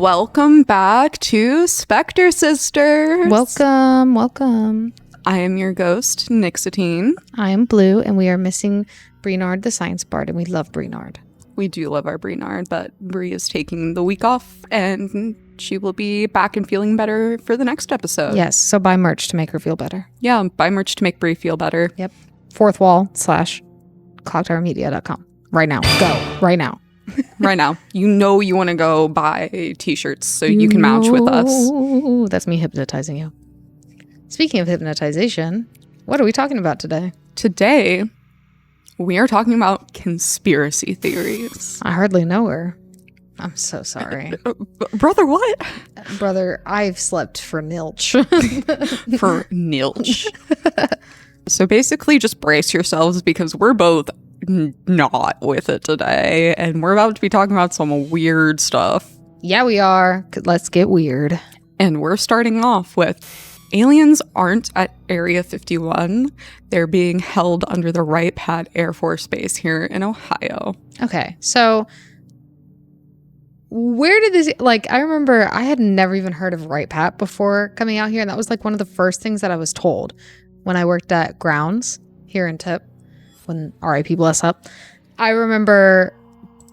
Welcome back to Spectre Sisters. Welcome. I am your ghost, Nixitine. I am Blue, and we are missing Brenard the Science Bard, and we love Brenard. We do love our Brenard, but Brie is taking the week off, and she will be back and feeling better for the next episode. Yes, so buy merch to make her feel better. Yeah, buy merch to make Brie feel better. Yep. fourthwall.clocktowermedia.com. Right now. Go. Right now. Right now. You know you want to go buy t-shirts so you can match with us. That's me hypnotizing you. Speaking of hypnotization, what are we talking about today? Today, we are talking about conspiracy theories. I hardly know her. I'm so sorry. Brother, what? Brother, I've slept for nilch. For nilch. So basically just brace yourselves because we're both not with it today, and we're about to be talking about some weird stuff. Yeah, we are. Let's get weird. And we're starting off with aliens aren't at Area 51. They're being held under the Wright Pat Air Force Base here in Ohio. Okay, so where did this, I remember I had never even heard of Wright Pat before coming out here, and that was one of the first things that I was told when I worked at Grounds here in Tip, when RIP bless up. I remember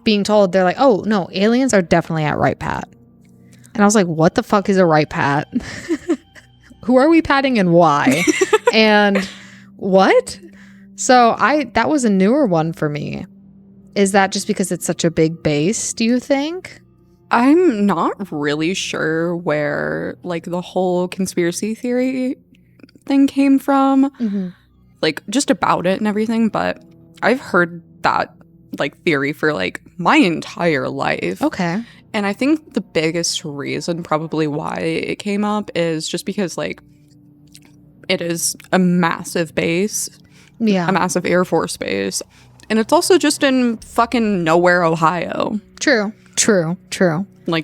being told, they're like, oh, no, aliens are definitely at Wright Pat. And I was like, what the fuck is a Wright Pat? Who are we patting and why? And what? So that was a newer one for me. Is that just because it's such a big base, do you think? I'm not really sure where the whole conspiracy theory thing came from. Mm-hmm. Just about it and everything, but I've heard that theory for my entire life. Okay. And I think the biggest reason probably why it came up is just because it is a massive base. Yeah. A massive Air Force base. And it's also just in fucking nowhere, Ohio. True.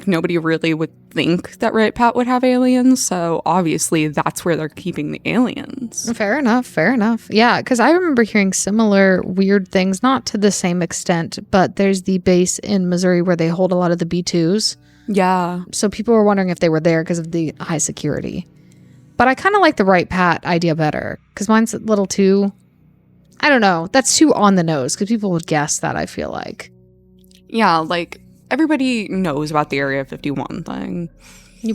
Nobody really would think that Wright Pat would have aliens, so obviously that's where they're keeping the aliens. Fair enough. Yeah, because I remember hearing similar weird things, not to the same extent, but there's the base in Missouri where they hold a lot of the B-2s. Yeah. So people were wondering if they were there because of the high security. But I kind of like the Wright Pat idea better, because mine's a little too, I don't know, that's too on the nose, because people would guess that, I feel like. Yeah, everybody knows about the Area 51 thing.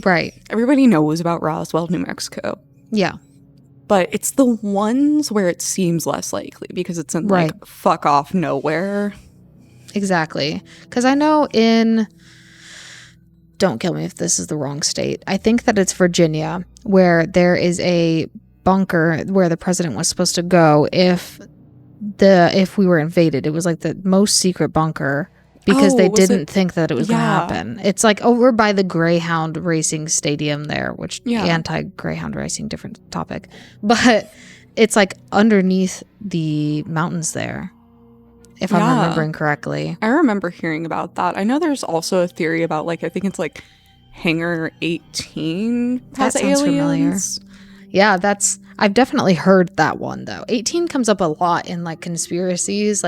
Right. Everybody knows about Roswell, New Mexico. Yeah. But it's the ones where it seems less likely because it's in fuck off nowhere. Exactly. Because I know don't kill me if this is the wrong state, I think that it's Virginia, where there is a bunker where the president was supposed to go if we were invaded. It was the most secret bunker. Because they didn't think that it was going to happen. It's over by the Greyhound Racing Stadium there, which anti-Greyhound Racing, different topic. But it's underneath the mountains there, if I'm remembering correctly. I remember hearing about that. I know there's also a theory about I think it's Hangar 18 has that sounds aliens. Familiar. Yeah, I've definitely heard that one though. 18 comes up a lot in conspiracies,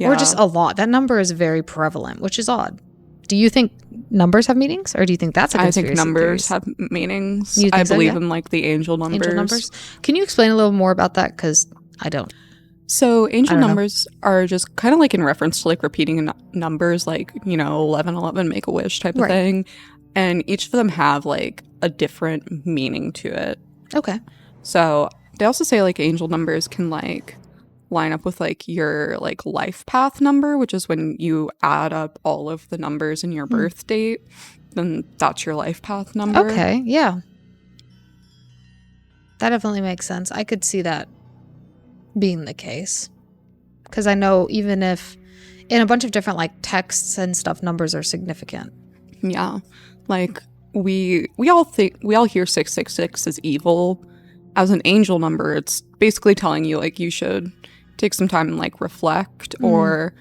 or just a lot. That number is very prevalent, which is odd. Do you think numbers have meanings, or do you think that's a conspiracy? I think numbers have meanings. I believe in the angel numbers. Angel numbers. Can you explain a little more about that? Because I don't. So angel numbers are just kind of in reference to repeating numbers, 1111, make a wish type of thing. And each of them have a different meaning to it. Okay. So they also say angel numbers can line up with your life path number, which is when you add up all of the numbers in your birth date, then that's your life path number. Okay, yeah. That definitely makes sense. I could see that being the case. Because I know even if in a bunch of different texts and stuff, numbers are significant. Yeah. We all hear 666 as evil. As an angel number, it's basically telling you you should take some time and reflect. Or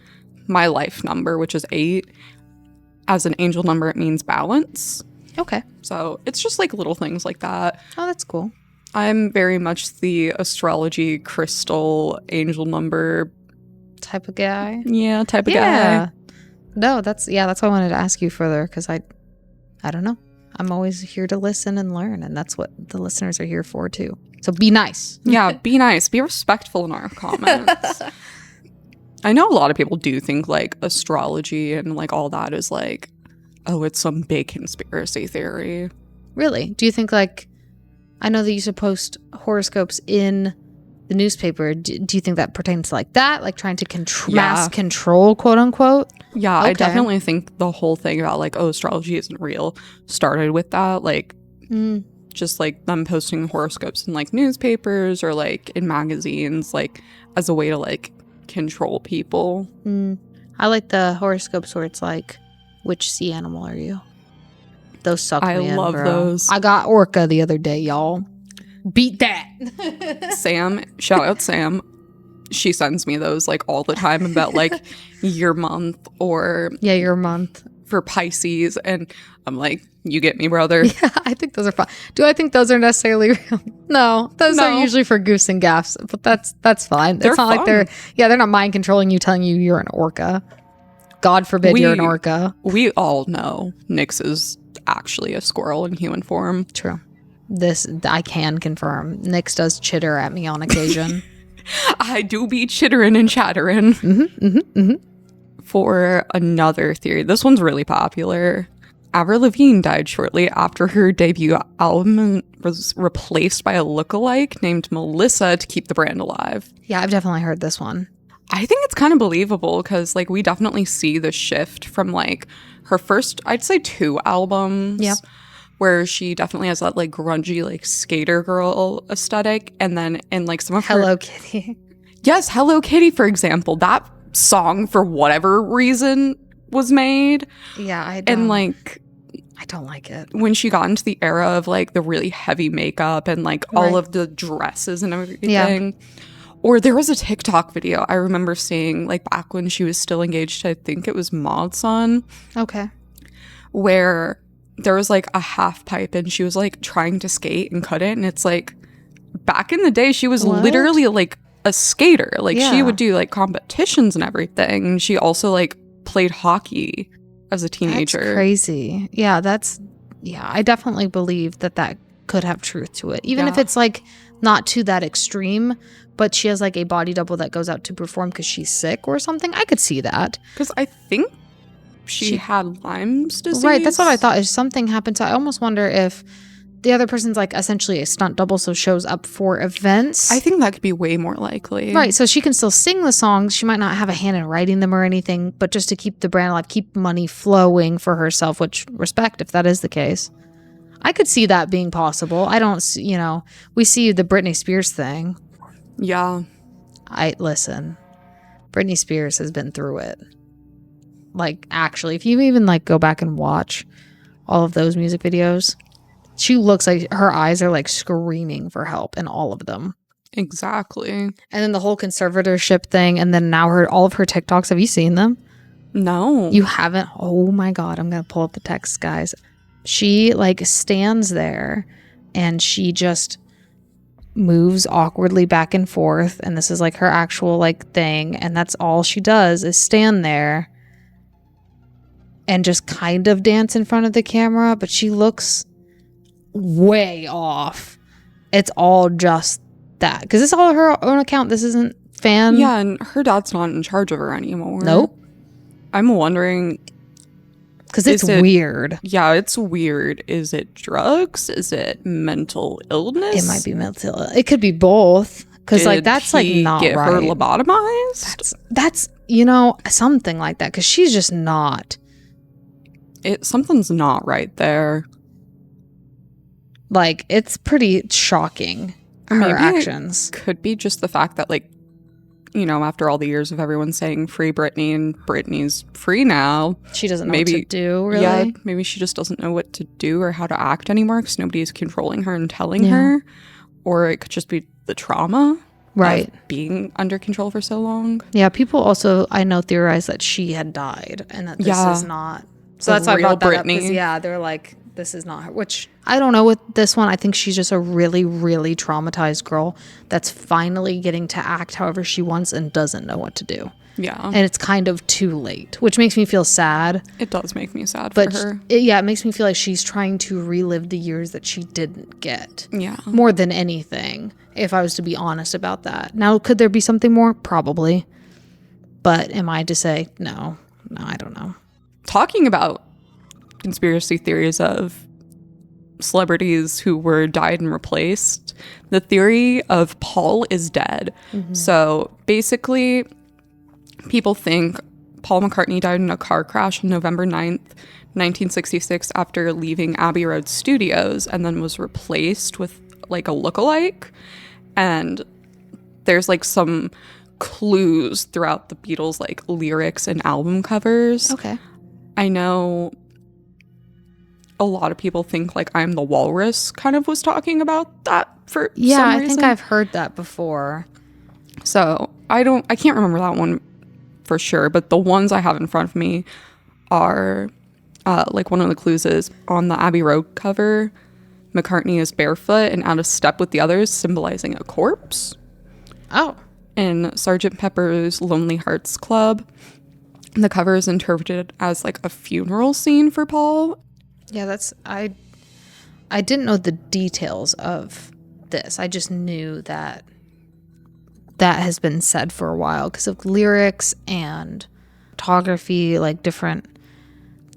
my life number, which is 8, as an angel number, it means balance. Okay. So it's just little things like that. Oh, that's cool. I'm very much the astrology crystal angel number type of guy. Yeah, type of guy. No, that's why I wanted to ask you further, because I I don't know. I'm always here to listen and learn, and that's what the listeners are here for too. So be nice. Yeah, be nice. Be respectful in our comments. I know a lot of people do think like astrology and like all that is like, oh, it's some big conspiracy theory. Really? Do you think like, I know that you used to post horoscopes in the newspaper. Do you think that pertains to like that? Like trying to mass control, quote unquote? Yeah, Okay. I definitely think the whole thing about like, oh, astrology isn't real started with that. Like, just like them posting horoscopes in like newspapers or like in magazines, like as a way to like control people. I like the horoscopes where it's like, which sea animal are you? Those suck me in, love bro. those. I got orca the other day, y'all. Beat that. Sam, shout out Sam. She sends me those like all the time about like your month or Yeah, your month. for Pisces, and I'm like, you get me, brother. Yeah, I think those are fun. Do I think those are necessarily real? No, those are No. usually for goose and gaffs, but that's fine. They're It's not like they're fun. they're not mind controlling you, telling you you're an orca. God forbid you're an orca. We all know Nyx is actually a squirrel in human form. True. This I can confirm. Nyx does chitter at me on occasion. I do be chittering and chattering. For another theory, this one's really popular. Avril Lavigne died shortly after her debut album and was replaced by a lookalike named Melissa to keep the brand alive. Yeah, I've definitely heard this one. I think it's kind of believable because like we definitely see the shift from like her first, I'd say 2 albums. Yep. Where she definitely has that like grungy like skater girl aesthetic, and then in like some of her Hello Kitty. Yes, Hello Kitty, for example. That song, for whatever reason, was made. Yeah, I don't. And, like, I don't like it. when she got into the era of, like, the really heavy makeup and, like, all of the dresses and everything. Yeah. Or there was a TikTok video I remember seeing, like, back when she was still engaged to, I think it was Maud's son, Okay. where there was, like, a half pipe and she was, like, trying to skate and couldn't. And it's, like, back in the day, she was What? literally, like, a skater. Like, Yeah. she would do, like, competitions and everything. And she also, like, played hockey as a teenager. That's crazy. Yeah, I definitely believe that could have truth to it. Even if Yeah. it's like not to that extreme, but she has like a body double that goes out to perform because she's sick or something. I could see that. Because I think she had Lyme's disease. Right, that's what I thought. If something happened to, I almost wonder if the other person's like essentially a stunt double, so shows up for events. I think that could be way more likely. Right, so she can still sing the songs. She might not have a hand in writing them or anything, but just to keep the brand alive, keep money flowing for herself, which respect if that is the case. I could see that being possible. I don't, we see the Britney Spears thing. Yeah. Listen, Britney Spears has been through it. Like, actually, if you even like go back and watch all of those music videos, she looks like her eyes are like screaming for help in all of them. Exactly. And then the whole conservatorship thing, and then now all of her TikToks. Have you seen them? No. You haven't? Oh my God, I'm gonna pull up the text, guys. She like stands there and she just moves awkwardly back and forth, and this is like her actual like thing, and that's all she does is stand there and just kind of dance in front of the camera, but she looks way off. It's all just that because it's all her own account. This isn't fan. Yeah, and her dad's not in charge of her anymore. Nope. I'm wondering, because it's weird. Yeah, it's weird. Is it drugs? Is it mental illness? It might be mental. It could be both. Because like that's like not get right. her lobotomized? That's something like that. Because she's just not. Something's not right there. Like, it's pretty shocking. Her actions could be just the fact that, like, after all the years of everyone saying free Britney and Britney's free now, she doesn't know what to do, really. Yeah, maybe she just doesn't know what to do or how to act anymore because nobody's controlling her and telling her. Or it could just be the trauma of being under control for so long. Yeah, people also, I know, theorize that she had died and that this is not. So that's why I brought that up. Yeah, they're like, this is not her. Which, I don't know with this one. I think she's just a really, really traumatized girl that's finally getting to act however she wants and doesn't know what to do. Yeah. And it's kind of too late, which makes me feel sad. It does make me sad But for her. it makes me feel like she's trying to relive the years that she didn't get. Yeah. More than anything, if I was to be honest about that. Now, could there be something more? Probably. But am I to say no? No, I don't know. Talking about conspiracy theories of celebrities who were died and replaced, the theory of Paul is dead. So basically, people think Paul McCartney died in a car crash on November 9th, 1966 after leaving Abbey Road Studios, and then was replaced with like a lookalike. And there's like some clues throughout the Beatles like lyrics and album covers. Okay. I know a lot of people think like I'm the Walrus kind of was talking about that for some reason. I think I've heard that before. So I can't remember that one for sure, but the ones I have in front of me are like one of the clues is on the Abbey Road cover, McCartney is barefoot and out of step with the others, symbolizing a corpse. Oh. In Sgt. Pepper's Lonely Hearts Club, the cover is interpreted as like a funeral scene for Paul. Yeah, I didn't know the details of this. I just knew that has been said for a while because of lyrics and photography, like different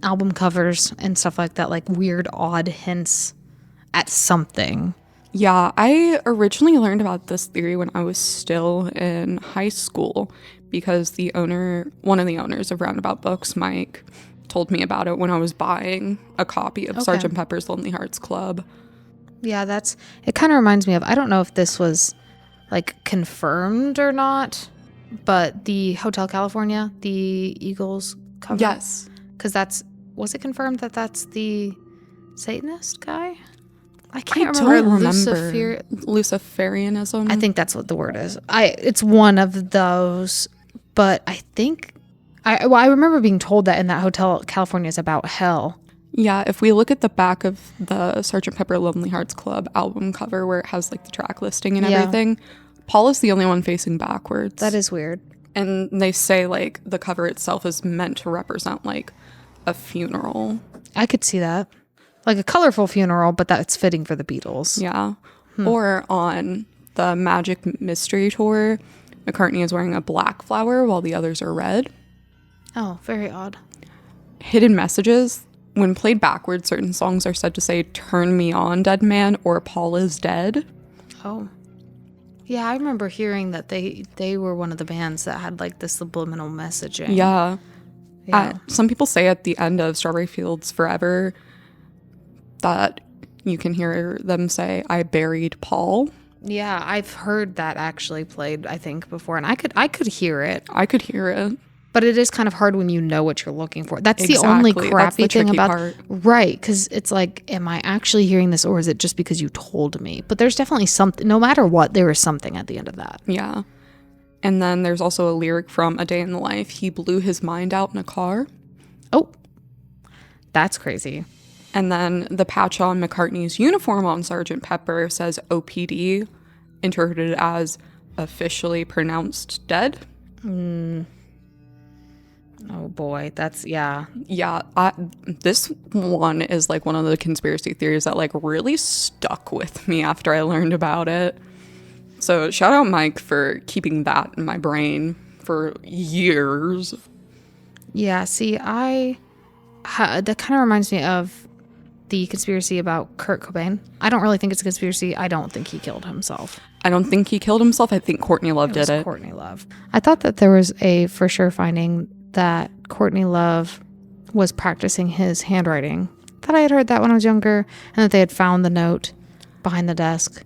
album covers and stuff like that, like weird, odd hints at something. Yeah, I originally learned about this theory when I was still in high school because one of the owners of Roundabout Books, Mike, told me about it when I was buying a copy of Sgt. Pepper's Lonely Hearts Club. Yeah, it kind of reminds me of, I don't know if this was like confirmed or not, but the Hotel California, the Eagles cover. Yes. Because was it confirmed that that's the Satanist guy? I I can't don't remember. Luciferianism. I think that's what the word is. It's one of those, but I think I remember being told that in that Hotel California is about hell. Yeah, if we look at the back of the Sgt. Pepper Lonely Hearts Club album cover where it has like the track listing and everything, Paul is the only one facing backwards. That is weird. And they say like the cover itself is meant to represent like a funeral. I could see that. Like a colorful funeral, but that's fitting for the Beatles. Yeah. Or on the Magic Mystery Tour, McCartney is wearing a black flower while the others are red. Oh, very odd. Hidden messages. When played backwards, certain songs are said to say, "Turn me on, dead man," or "Paul is dead." Oh. Yeah, I remember hearing that they were one of the bands that had like this subliminal messaging. Yeah. Yeah. Some people say at the end of Strawberry Fields Forever that you can hear them say, "I buried Paul." Yeah, I've heard that actually played, I think, before, and I could hear it. I could hear it. But it is kind of hard when you know what you're looking for. That's Exactly. the only That's crappy the thing tricky about part. Right, because it's like, am I actually hearing this, or is it just because you told me? But there's definitely something. No matter what, there is something at the end of that. Yeah. And then there's also a lyric from A Day in the Life. He blew his mind out in a car. Oh, that's crazy. And then the patch on McCartney's uniform on Sgt. Pepper says OPD, interpreted as officially pronounced dead. Oh boy, that's, yeah. Yeah, this one is like one of the conspiracy theories that like really stuck with me after I learned about it. So shout out Mike for keeping that in my brain for years. Yeah, see, that kind of reminds me of the conspiracy about Kurt Cobain. I don't really think it's a conspiracy. I don't think he killed himself. I don't think he killed himself. I think Courtney Love did it. Courtney Love. I thought that there was a for sure finding that Courtney Love was practicing his handwriting. Thought I had heard that when I was younger, and that they had found the note behind the desk.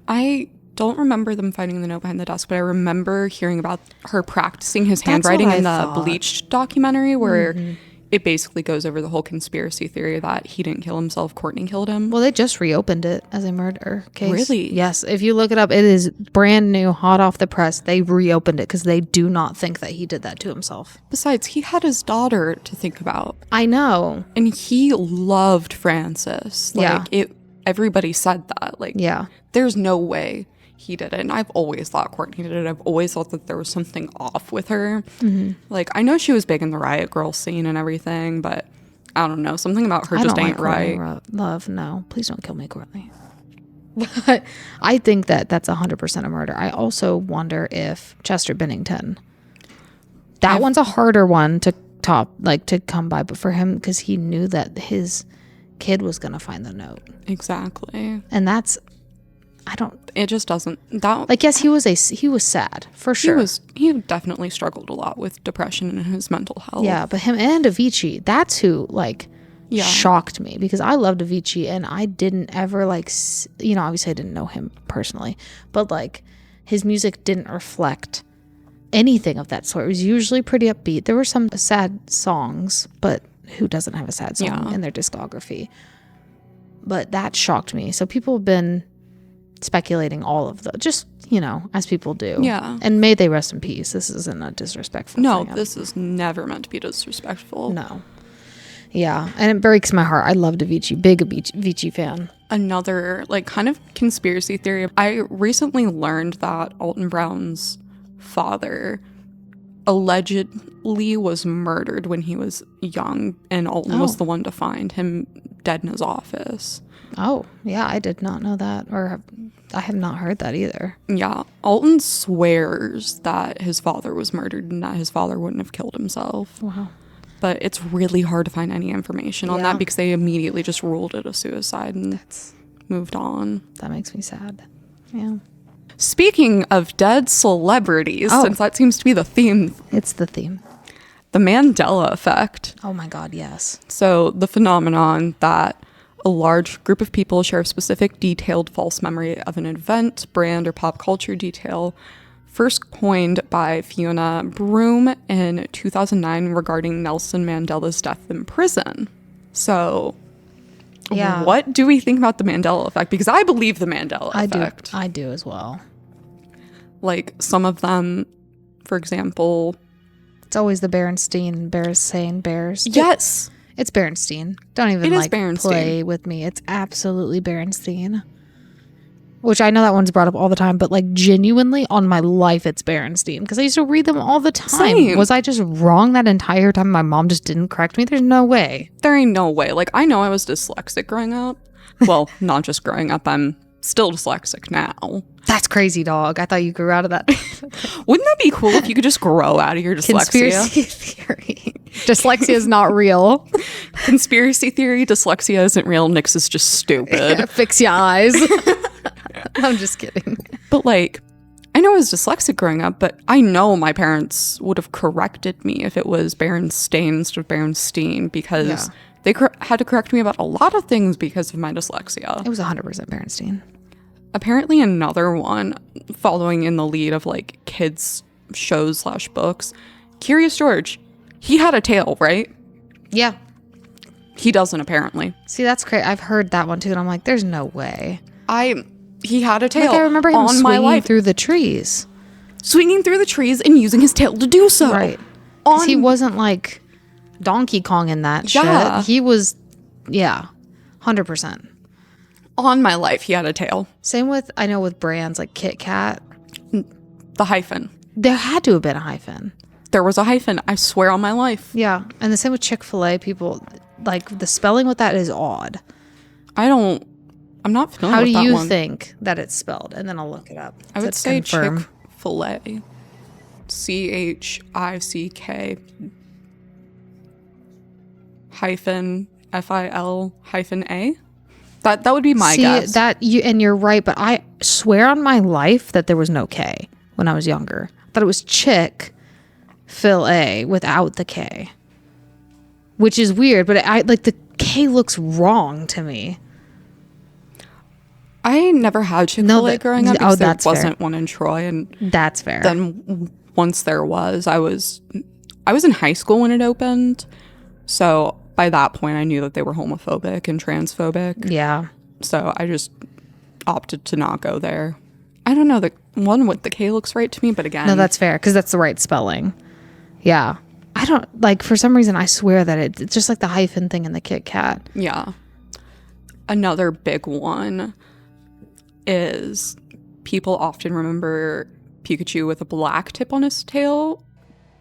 I don't remember them finding the note behind the desk, but I remember hearing about her practicing his handwriting in the Bleach documentary where it basically goes over the whole conspiracy theory that he didn't kill himself, Courtney killed him. Well, they just reopened it as a murder case. Really? Yes. If you look it up, it is brand new, hot off the press. They reopened it because they do not think that he did that to himself. Besides, he had his daughter to think about. I know. And he loved Frances. Like, Yeah. Everybody said that. Like, Yeah. there's no way he did it. And I've always thought Courtney did it. I've always thought that there was something off with her. Like, I know she was big in the Riot Girl scene and everything, but I don't know. Something about her just ain't right. Love, no. Please don't kill me, Courtney. But I think that that's 100% a murder. I also wonder if Chester Bennington. That one's a harder one to to come by, but for him, because he knew that his kid was going to find the note. Exactly. And that's, it just doesn't, that, like, yes, he was sad, for sure. He definitely struggled a lot with depression and his mental health. Yeah, but him and Avicii, that's who, like, shocked me, because I loved Avicii, and I didn't ever, like, obviously I didn't know him personally, but, like, his music didn't reflect anything of that sort. It was usually pretty upbeat. There were some sad songs, but who doesn't have a sad song in their discography? But that shocked me. So people have been speculating all of the, just, as people do. Yeah. And may they rest in peace. This isn't a disrespectful No, thing. this is never meant to be disrespectful. No. Yeah. And it breaks my heart. I loved Avicii. Big Avicii fan. Another, like, kind of conspiracy theory. I recently learned that Alton Brown's father allegedly was murdered when he was young, and Alton was the one to find him dead in his office. Oh, yeah, I did not know that, or I have not heard that either. Yeah, Alton swears that his father was murdered and that his father wouldn't have killed himself. Wow. But it's really hard to find any information on that, because they immediately just ruled it a suicide and moved on. That makes me sad. Yeah. Speaking of dead celebrities, since that seems to be the theme. It's the theme. The Mandela Effect. Oh my God, yes. So the phenomenon that a large group of people share a specific detailed false memory of an event, brand, or pop culture detail, first coined by Fiona Broome in 2009 regarding Nelson Mandela's death in prison. So what do we think about the Mandela Effect? Because I believe the Mandela Effect. I do as well. Like, some of them, for example... It's always the Berenstein, bears saying bears. Yes! It's Berenstein. Don't even, Berenstein. play with me. It's absolutely Berenstein. Which I know that one's brought up all the time, but, like, genuinely, on my life, it's Berenstein. Because I used to read them all the time. Same. Was I just wrong that entire time? My mom just didn't correct me? There's no way. There ain't no way. Like, I know I was dyslexic growing up. Well, not just growing up. I'm still dyslexic now. That's crazy, dog. I thought you grew out of that. Wouldn't that be cool if you could just grow out of your dyslexia? Conspiracy theory. Dyslexia is not real. Conspiracy theory, dyslexia isn't real. Nix is just stupid. Fix your eyes. I'm just kidding. But, like, I know I was dyslexic growing up, but I know my parents would have corrected me if it was Berenstain instead of Berenstein, because they had to correct me about a lot of things because of my dyslexia. It was 100% Berenstein. Apparently another one, following in the lead of, like, kids shows / books, Curious George, he had a tail, right? Yeah. He doesn't, apparently. See, that's crazy. I've heard that one too, and I'm like, there's no way. He had a tail. Like, I remember him on swinging my life. through the trees. Swinging through the trees and using his tail to do so. Right. Because he wasn't like Donkey Kong in that shit. He was, 100%. On my life, he had a tail. Same with, I know with brands like Kit Kat. The hyphen. There had to have been a hyphen. There was a hyphen. I swear on my life. Yeah. And the same with Chick-fil-A. People, like, the spelling with that is odd. I'm not familiar with that one. How do you think that it's spelled? And then I'll look it up. I would say Chick-fil-A. CHICK hyphen FIL hyphen A. That would be my guess. And you're right, but I swear on my life that there was no K when I was younger. I thought it was Chick-fil-A without the K, which is weird. But the K looks wrong to me. I never had Chick-fil-A growing up because there wasn't fair. one in Troy, and that's fair. Then once there was, I was in high school when it opened, so by that point I knew that they were homophobic and transphobic. Yeah. So I just opted to not go there. I don't know, the one with the K looks right to me, but again, no, that's fair because that's the right spelling. Yeah. I don't like, for some reason I swear that it's just like the hyphen thing in the Kit Kat. Yeah. Another big one is people often remember Pikachu with a black tip on his tail,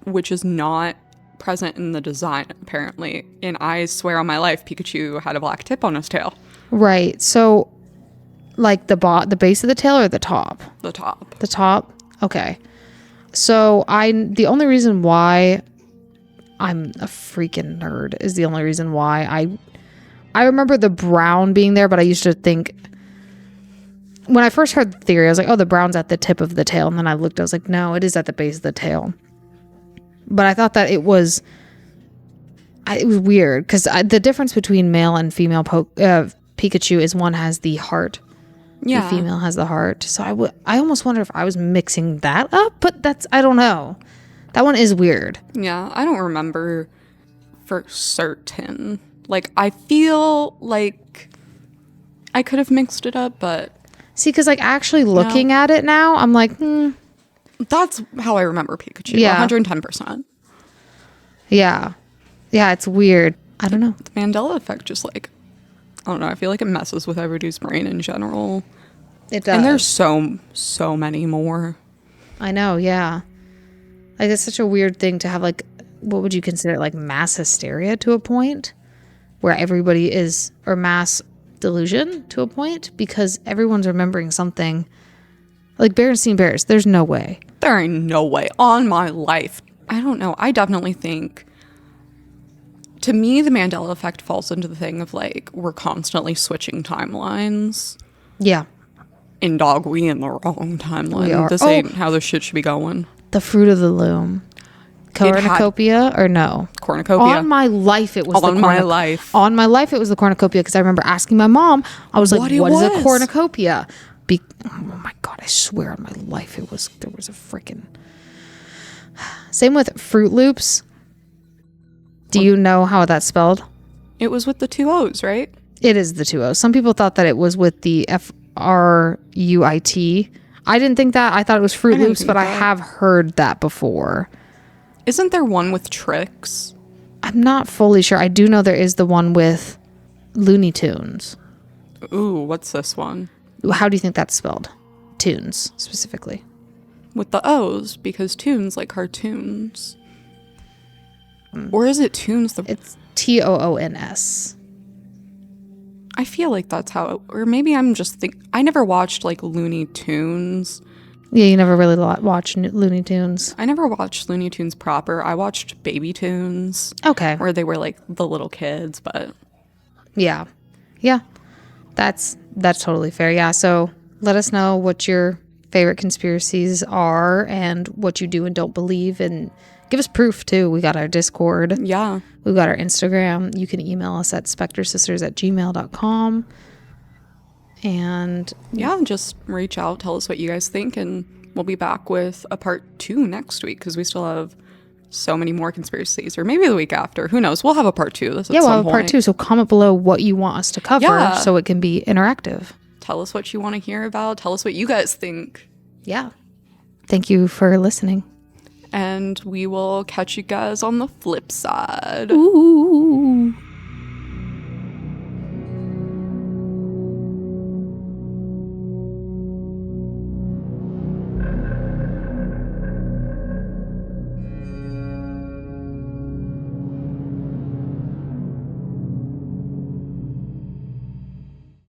which is not present in the design, apparently. And I swear on my life, Pikachu had a black tip on his tail. Right. So, like the base of the tail or the top? The top. The top? Okay. So, the only reason why I'm a freaking nerd is the only reason why I remember the brown being there, but I used to think, when I first heard the theory, I was like, oh, the brown's at the tip of the tail. And then I looked, I was like, no, it is at the base of the tail. But I thought that it was weird because the difference between male and female Pikachu is one has the heart. Yeah. The female has the heart. So I almost wonder if I was mixing that up, but I don't know. That one is weird. Yeah, I don't remember for certain. Like, I feel like I could have mixed it up, but... See, because like actually looking at it now, I'm like, That's how I remember Pikachu. Yeah. 110%. Yeah. Yeah, it's weird. I don't know. The Mandela Effect just like, I don't know, I feel like it messes with everybody's brain in general. It does. And there's so many more. I know, yeah. Like, it's such a weird thing to have, like, what would you consider, like, mass hysteria to a point? Where everybody is, or mass delusion to a point? Because everyone's remembering something. Like, Berenstain Bears, there's no way. There ain't no way on my life. I don't know. I definitely think, to me, the Mandela Effect falls into the thing of, like, we're constantly switching timelines. Yeah. In dog, we in the wrong timeline. We are. This ain't how this shit should be going. The Fruit of the Loom. Cornucopia or no? Cornucopia. On my life, it was On my life. On my life, it was the cornucopia because I remember asking my mom. I was like, "What is a cornucopia?" Oh my god! I swear on my life, there was a freaking. Same with Fruit Loops. Do you know how that's spelled? It was with the 2 O's, right? It is the 2 O's. Some people thought that it was with the FRUIT. I didn't think that. I thought it was Fruit Loops, but I have heard that before. Isn't there one with Tricks? I'm not fully sure. I do know there is the one with Looney Tunes. Ooh, what's this one? How do you think that's spelled? Tunes, specifically. With the O's, because tunes like cartoons. Or is it tunes? It's TOONS. I feel like that's how it... Or maybe I'm just I never watched, like, Looney Tunes. Yeah, you never really watched Looney Tunes. I never watched Looney Tunes proper. I watched Baby Tunes. Okay. Where they were, like, the little kids, but... Yeah. Yeah. That's totally fair. Yeah, so let us know what your favorite conspiracies are and what you do and don't believe, and give us proof too. We got our Discord. Yeah. We've got our Instagram. You can email us at spectresisters@gmail.com. And yeah, just reach out, tell us what you guys think, and we'll be back with a part 2 next week because we still have so many more conspiracies, or maybe the week after. Who knows? We'll have a part 2. We'll have a part 2. So comment below what you want us to cover so it can be interactive. Tell us what you want to hear about. Tell us what you guys think. Yeah. Thank you for listening. And we will catch you guys on the flip side. Ooh.